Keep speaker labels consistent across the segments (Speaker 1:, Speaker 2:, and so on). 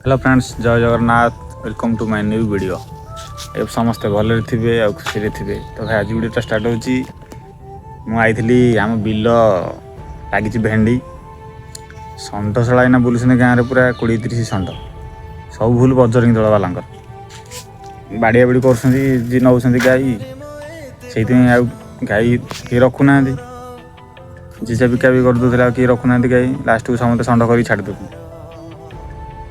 Speaker 1: Hello friends, जय Jagannath. Welcome to my new video. ए समस्ते भले थे आ खुशी थे। तो भाई आज वीडियो स्टार्ट होची। मु आइली आम बिल लगी भेंडी षंढ शाला बुलूँ गाँव में पूरा 20-30 षंढ सब भूल बजरिंग दल वाला बाड़िया बाड़ी कर जी नौ गाई से गाई किए रखुना जीजा बिका भी करदे किए रखुना गाई लास्ट को समस्त षंढ कर छाड़ दे।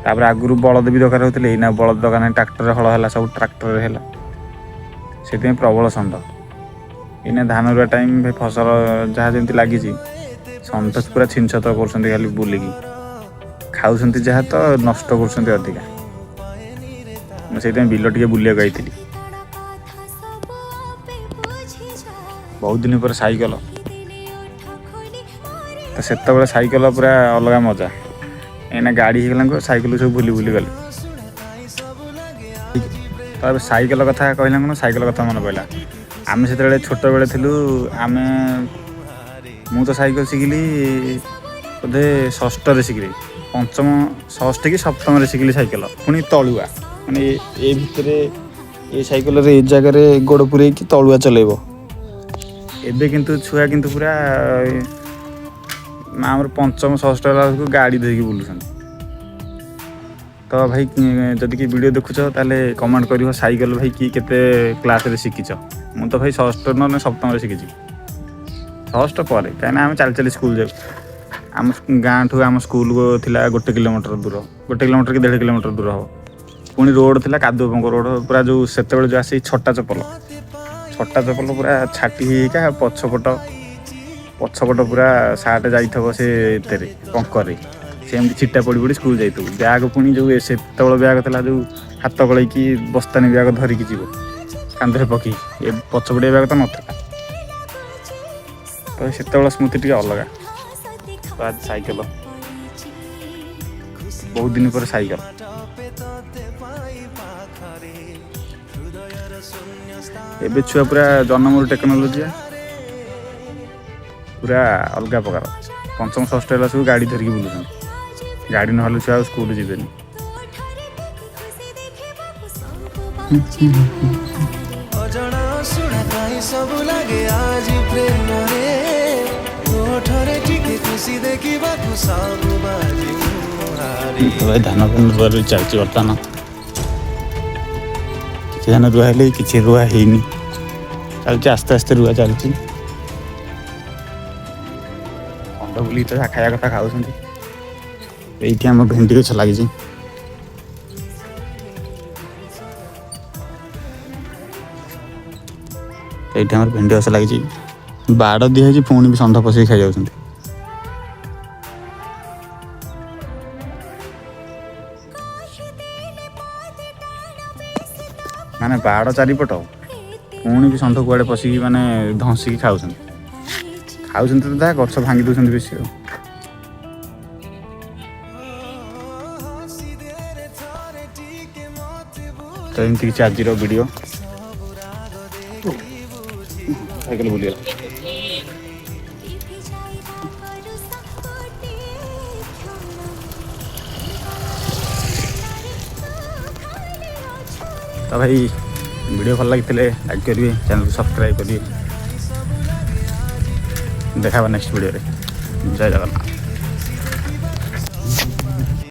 Speaker 1: तापर आगु बलद भी दरकार होते ना बलद दरकार ना ट्राक्टर हल है सब ट्राक्टर है से प्रबल षंढ। इना धान रुआ टाइम फसल जहाँ जमी लगी षंढ पूरा छिन छतर कर खाली बुलिकी खाऊ जहाँ तो नष्ट कर अधिका। मुझे बिल टे बुलिया आई बहुत दिन पर साइकल तो से साइकल पूरा अलग मजा। एना गाड़ी होगा साइकिल सब बुली बुली गले। तो साइकिल कथा कहला कौन साइकिल कथा मन पड़ा आम से छोट बेले थिलु आम मु तो साइकिल शिखिली बोधे षष्ठ शिखिली पंचम षष्ठ कि सप्तम शिखिली साइकिल पुणी तलुआ माने ए भितर ए साइकिल रे ए जगह गोड़ पुरे कि तलुआ चलेब। एबे किंतु छुआ किंतु पूरा आमर पंचम षष्ठ को गाड़ी धरिकी बुलूँ। तो भाई जदि कि वीडियो देखुच ताले कमेंट कर साइकिल भाई कि केते क्लास रे शिखिच। मु तो भाई षष्ठ न सप्तम शिखी षष्ठ पर कहीं आम चल स्कूल जाऊ आम गाँ ठू आम स्कूल को थिला 1 किलोमीटर दूर 1 किलोमीटर कि 1.5 किलोमीटर दूर हम। पुणी रोड थिला कादुआ पंक रोड पूरा जो से जो आसी छटा चपल पूरा छाटी होगा पछपट पूरा सार्ट जाइए से पंकर सेमती छिटा पड़ पड़ी स्कूल जाइए बैग पुणी जो से बैग था जो हाथ गल बस्तानी बैग धरिकी जीव कांधे पकई पछपटिया बैग तो नाला। तो से स्मृति टी अलग। तो आज साइकेल बहुत दिन पर साइकेल एबे छुआ पूरा जन्म टेक्नोलोजी पूरा अलग प्रकार। पंचम षष्ठ है सब गाड़ी धरिकी बुलूँ गाड़ी ना छुआ स्कूल जीवेनि। तो भाई धान रुआ रुई चलती बर्तमान कि धान रुआ है कि रुआ है चलती आस्ते आस्ते रुआ चलती अंड बुल तो खाया कथा खाऊ ये आम भेंडी गछ लगी ये भेंडी गछ लगी बाड़ दिखाई पुणी भी षंढ पशि खाई जाऊँ। माने बाड़ चारिपट पुणी भी षंढ कुआड़े पशिकी माने धंसिकी खाऊ तो जहाँ गछ भांगी दौरान बेस। तो एमती किसी आज वीडियो साइकेल बुलीगला। तो भाई वीडियो भल लगी लाइक करेंगे चैनल को सब्सक्राइब करेंगे। देखा नेक्स्ट वीडियो रे। जय जगन्नाथ।